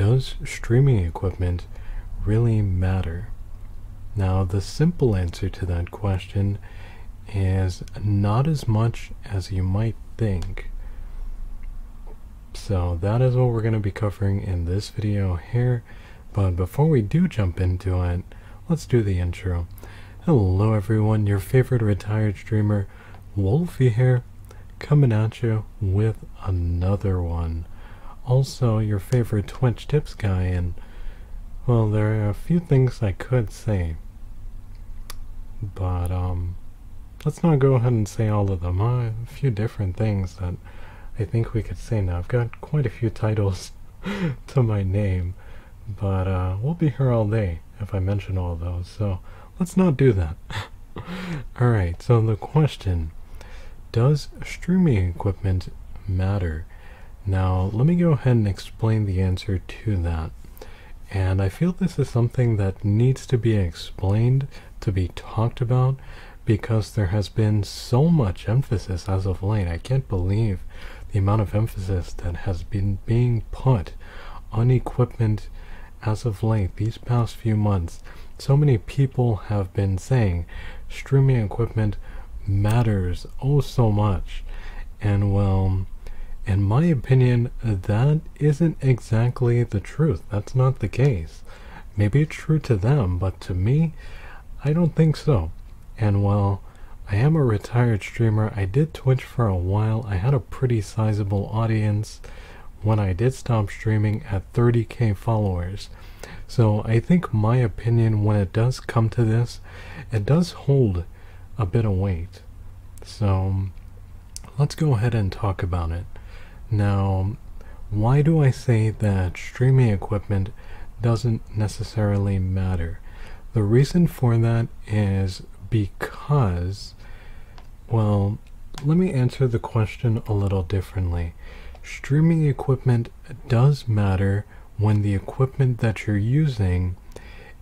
Does streaming equipment really matter? Now, the simple answer to that question is not as much as you might think. So that is what we're going to be covering in this video here. But before we do jump into it, let's do the intro. Hello everyone, your favorite retired streamer, Wolfie here, coming at you with another one. Also, your favorite Twitch tips guy, and well, there are a few things I could say, but let's not go ahead and say all of them. A few different things that I think we could say now. I've got quite a few titles to my name, but we'll be here all day if I mention all those, so let's not do that. Alright, so the question, does streaming equipment matter? Now, let me go ahead and explain the answer to that. And I feel this is something that needs to be explained, to be talked about, because there has been so much emphasis as of late. I can't believe the amount of emphasis that has been being put on equipment as of late, these past few months. So many people have been saying streaming equipment matters oh so much. And well, in my opinion, that isn't exactly the truth. That's not the case. Maybe it's true to them, but to me, I don't think so. And well, I am a retired streamer. I did Twitch for a while. I had a pretty sizable audience when I did stop streaming at 30k followers. So I think my opinion, when it does come to this, it does hold a bit of weight. So let's go ahead and talk about it. Now, why do I say that streaming equipment doesn't necessarily matter? The reason for that is because, well, let me answer the question a little differently. Streaming equipment does matter when the equipment that you're using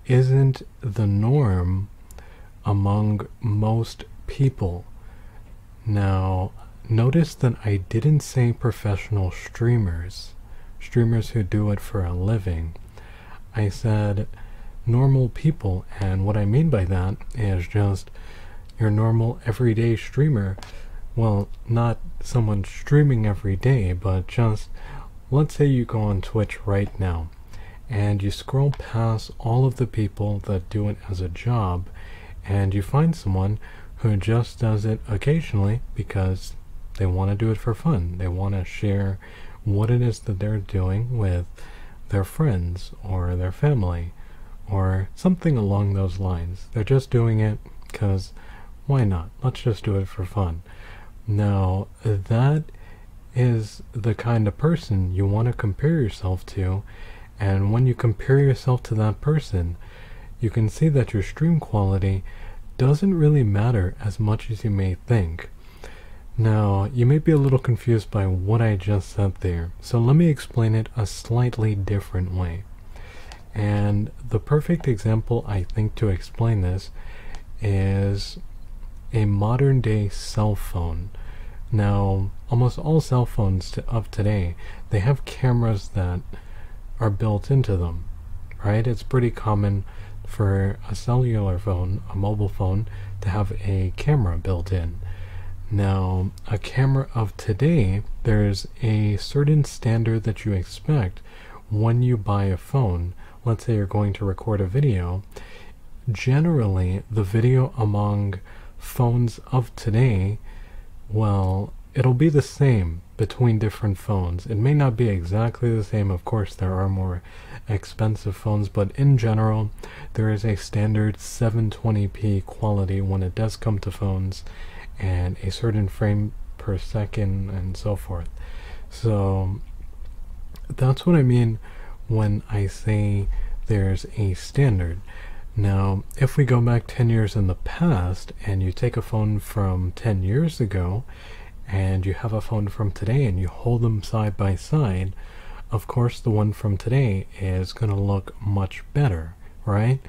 isn't the norm among most people. Now, notice that I didn't say professional streamers who do it for a living. I said normal people, and what I mean by that is just your normal everyday streamer. Well, not someone streaming every day, but just, let's say you go on Twitch right now and you scroll past all of the people that do it as a job, and you find someone who just does it occasionally because they want to do it for fun. They want to share what it is that they're doing with their friends or their family or something along those lines. They're just doing it because why not? Let's just do it for fun. Now, that is the kind of person you want to compare yourself to, and when you compare yourself to that person, you can see that your stream quality doesn't really matter as much as you may think. Now, you may be a little confused by what I just said there, so let me explain it a slightly different way. And the perfect example, I think, to explain this is a modern day cell phone. Now, almost all cell phones of today, they have cameras that are built into them, right? It's pretty common for a cellular phone, a mobile phone, to have a camera built in. Now, a camera of today, there's a certain standard that you expect when you buy a phone. Let's say you're going to record a video. Generally, the video among phones of today, well, it'll be the same between different phones. It may not be exactly the same. Of course, there are more expensive phones, but in general, there is a standard 720p quality when it does come to phones, and a certain frame per second and so forth. So that's what I mean when I say there's a standard. Now, if we go back 10 years in the past and you take a phone from 10 years ago and you have a phone from today and you hold them side by side, of course the one from today is going to look much better, right?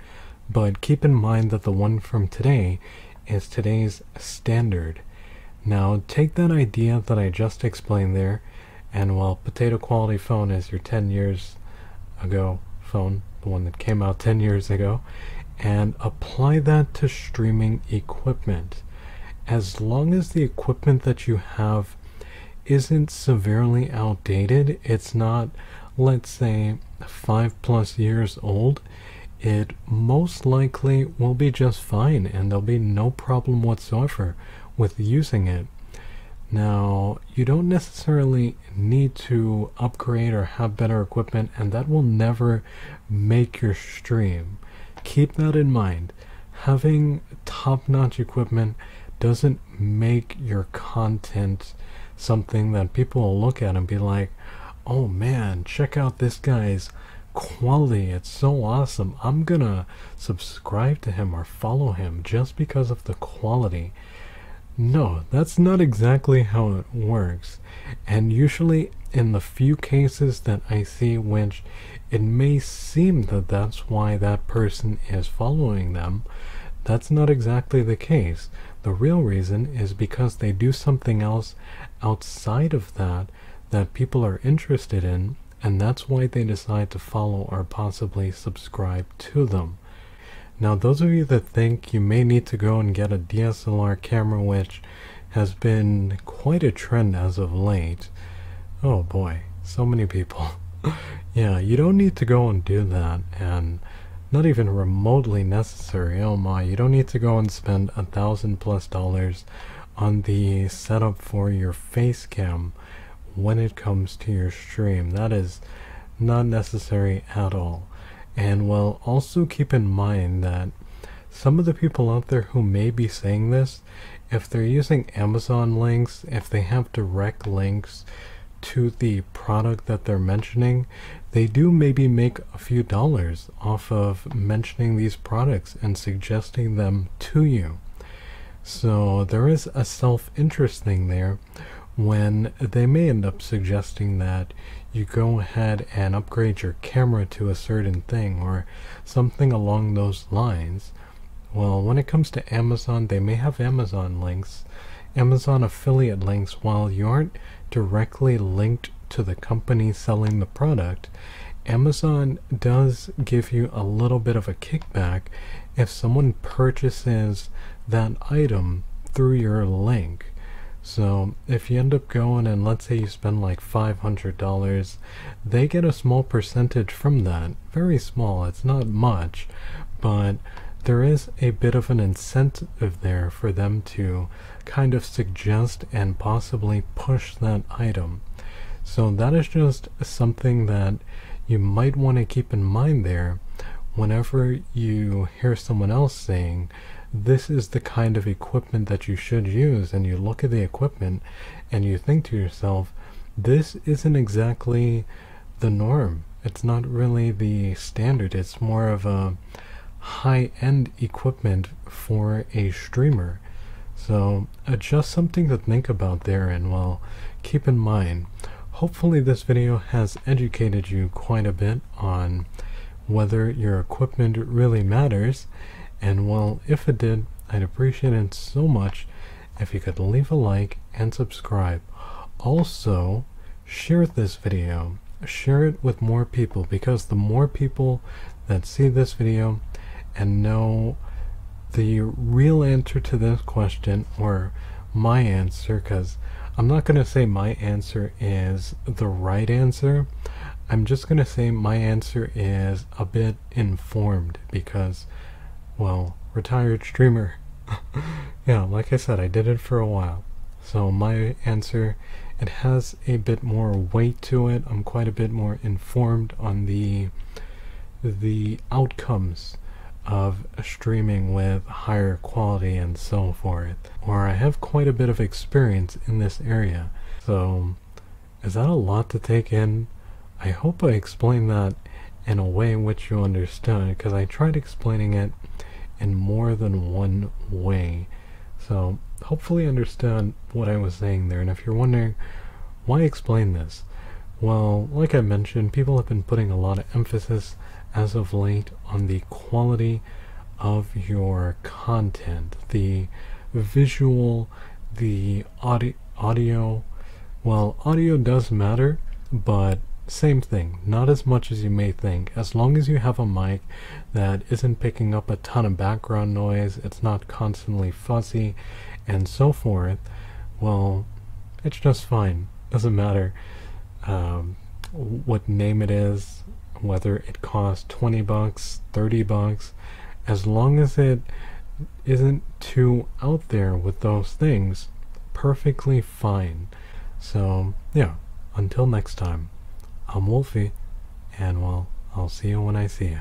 But keep in mind that the one from today is today's standard. Now, take that idea that I just explained there, and while potato quality phone is your 10 years ago phone, the one that came out 10 years ago, and apply that to streaming equipment. As long as the equipment that you have isn't severely outdated, it's not, let's say, 5+ years old, it most likely will be just fine and there'll be no problem whatsoever with using it. Now, you don't necessarily need to upgrade or have better equipment, and that will never make your stream. Keep that in mind. Having top-notch equipment doesn't make your content something that people will look at and be like, oh man, check out this guy's quality, it's so awesome, I'm gonna subscribe to him or follow him just because of the quality. No, that's not exactly how it works. And usually in the few cases that I see which it may seem that that's why that person is following them, that's not exactly the case. The real reason is because they do something else outside of that that people are interested in, and that's why they decide to follow or possibly subscribe to them. Now, those of you that think you may need to go and get a DSLR camera, which has been quite a trend as of late, oh boy, so many people. Yeah, you don't need to go and do that, and not even remotely necessary. Oh my, you don't need to go and spend $1,000+ on the setup for your face cam when it comes to your stream. That is not necessary at all. And well, also keep in mind that some of the people out there who may be saying this, if they're using Amazon links, if they have direct links to the product that they're mentioning, they do maybe make a few dollars off of mentioning these products and suggesting them to you. So there is a self-interest thing there when they may end up suggesting that you go ahead and upgrade your camera to a certain thing or something along those lines. Well, when it comes to Amazon, they may have Amazon links, Amazon affiliate links. While you aren't directly linked to the company selling the product, Amazon does give you a little bit of a kickback if someone purchases that item through your link. So if you end up going and let's say you spend like $500, they get a small percentage from that. Very small, it's not much, but there is a bit of an incentive there for them to kind of suggest and possibly push that item. So that is just something that you might want to keep in mind there whenever you hear someone else saying this is the kind of equipment that you should use, and you look at the equipment and you think to yourself, this isn't exactly the norm. It's not really the standard. It's more of a high-end equipment for a streamer. So just something to think about there, and well, keep in mind. Hopefully this video has educated you quite a bit on whether your equipment really matters. And well, if it did, I'd appreciate it so much if you could leave a like and subscribe. Also, share this video. Share it with more people, because the more people that see this video and know the real answer to this question, or my answer, because I'm not going to say my answer is the right answer. I'm just going to say my answer is a bit informed, because, well, retired streamer. Yeah, like I said, I did it for a while. So my answer, it has a bit more weight to it. I'm quite a bit more informed on the outcomes of streaming with higher quality and so forth. Or I have quite a bit of experience in this area. So is that a lot to take in? I hope I explained that in a way in which you understood, because I tried explaining it in more than one way. So hopefully you understand what I was saying there. And if you're wondering why explain this, well, like I mentioned, people have been putting a lot of emphasis as of late on the quality of your content, the visual, the audio. Well, audio does matter, but same thing, not as much as you may think. As long as you have a mic that isn't picking up a ton of background noise, it's not constantly fuzzy, and so forth, well, it's just fine. Doesn't matter what name it is, whether it costs 20 bucks, 30 bucks, as long as it isn't too out there with those things, perfectly fine. So, yeah, until next time, I'm Wolfie, and well, I'll see you when I see you.